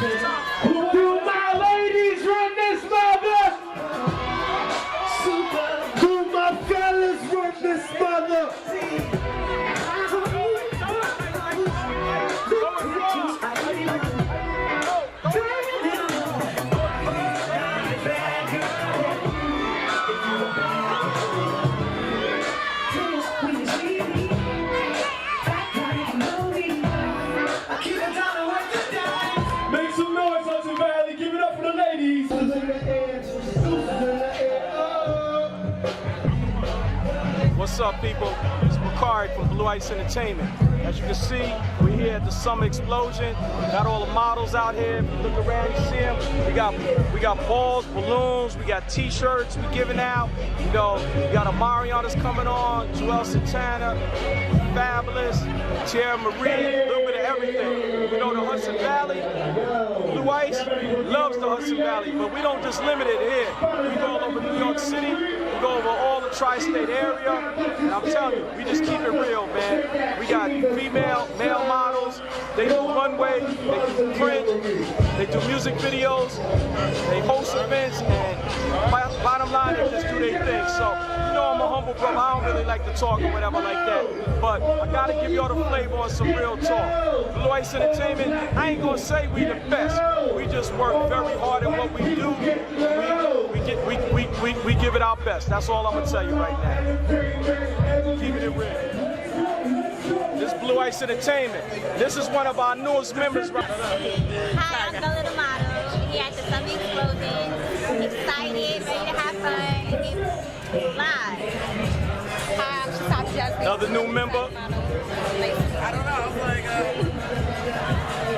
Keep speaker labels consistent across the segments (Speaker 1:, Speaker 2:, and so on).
Speaker 1: Do my ladies run this mother? Do my fellas run this mother? Make some noise, Hudson Valley. Give it up for the ladies.
Speaker 2: What's up, people? It's BAKARI from Blue Ice Entertainment. As you can see, we're here at the Summer Explosion. Got all the models out here. If you look around, you see them. We got balls, balloons, we got t-shirts we giving out. You know, we got a Marion that's coming on, Joel Santana, Fabulous, Tierra Marie, a little bit of everything. You know, the Hudson Valley, Blue Ice loves the Hudson Valley, but we don't just limit it here. We go all over New York City, we go over all the tri-state area, and I'm telling you, we just keep it real, man. We got female, male models, they do runway, they do print, they do music videos, they host events, and bottom line, they just do their thing. So, you know I'm a humble brother, I don't really like to talk or whatever like that, but I gotta give y'all the flavor on some real talk. Blue Ice Entertainment, I ain't gonna say we the best, we just work very hard at what we do. We give it our best. That's all I'm gonna tell you right now. Keeping it real. This Blue Ice Entertainment. This is one of our newest members.
Speaker 3: Hi, I'm the little model. Here at the Summer Explosion. Excited, ready to have fun, and get live. Hi, I'm Shasabi Jasmine.
Speaker 2: Another new member.
Speaker 4: I don't know. I'm like,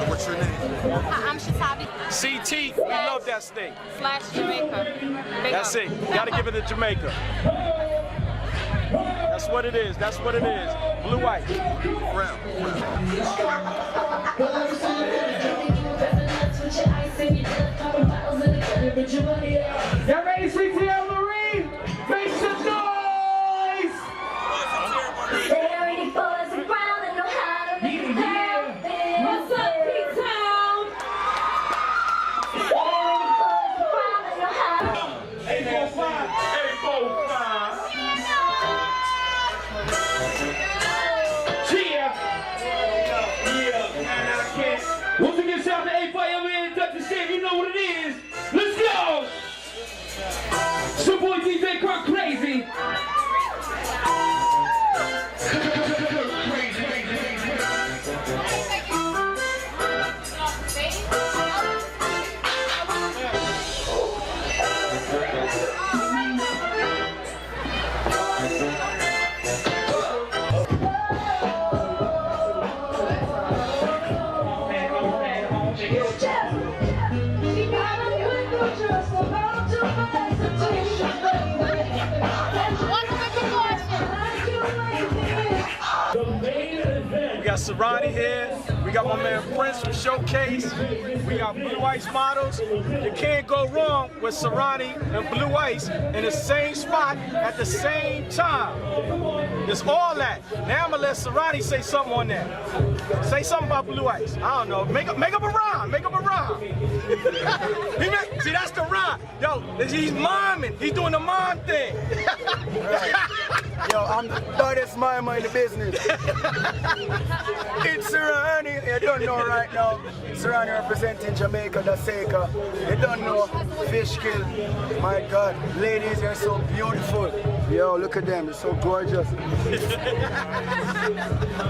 Speaker 4: what's your name?
Speaker 3: Hi, I'm Shasabi.
Speaker 2: CT, we love that state.
Speaker 3: / Jamaica.
Speaker 2: That's it. You gotta give it to Jamaica. That's what it is. That's what it is. Blue Ice.
Speaker 1: Y'all ready, sweet Tierra Marie? Make some noise!
Speaker 5: They're ready for us around and know how to make it happen. What's up, P-Town? They're ready for us around and know how to
Speaker 1: 845, 845. Yeah. Once again, shout out to 845. I'm in touch with Sam. You know what it is. Let's go! It's your boy DJ Kirk Crazy.
Speaker 2: We got Serrani here. We got my man Prince from Showcase. We got Blue Ice models. You can't go wrong with Serrani and Blue Ice in the same spot at the same time. It's all that. Now I'm gonna let Serrani say something on that. Say something about Blue Ice. I don't know. Make up a rhyme. Make up a rhyme. See, that's the rhyme. Yo, he's miming. He's doing the mime thing.
Speaker 6: Yo, I'm the baddest mimer in the business. It's Serrani. You don't know right now. Serrani representing Jamaica, the Seika. You don't know. Fish kill. My God. Ladies, you're so beautiful. Yo, look at them. They're so gorgeous.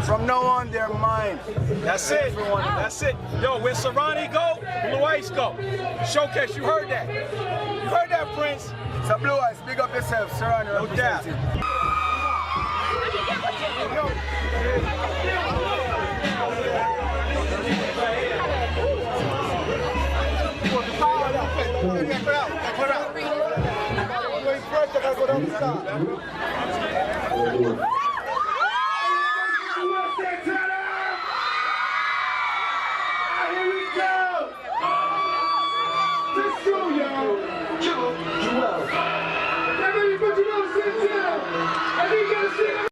Speaker 6: From now on, they're mine.
Speaker 2: That's it.
Speaker 6: Everyone.
Speaker 2: That's it. Yo, where Serrani go, Blue Ice go. Showcase, you heard that. You heard that, Prince.
Speaker 6: So Blue Ice, big up yourself. Serrani
Speaker 2: No doubt.
Speaker 6: representing.
Speaker 5: Put it out.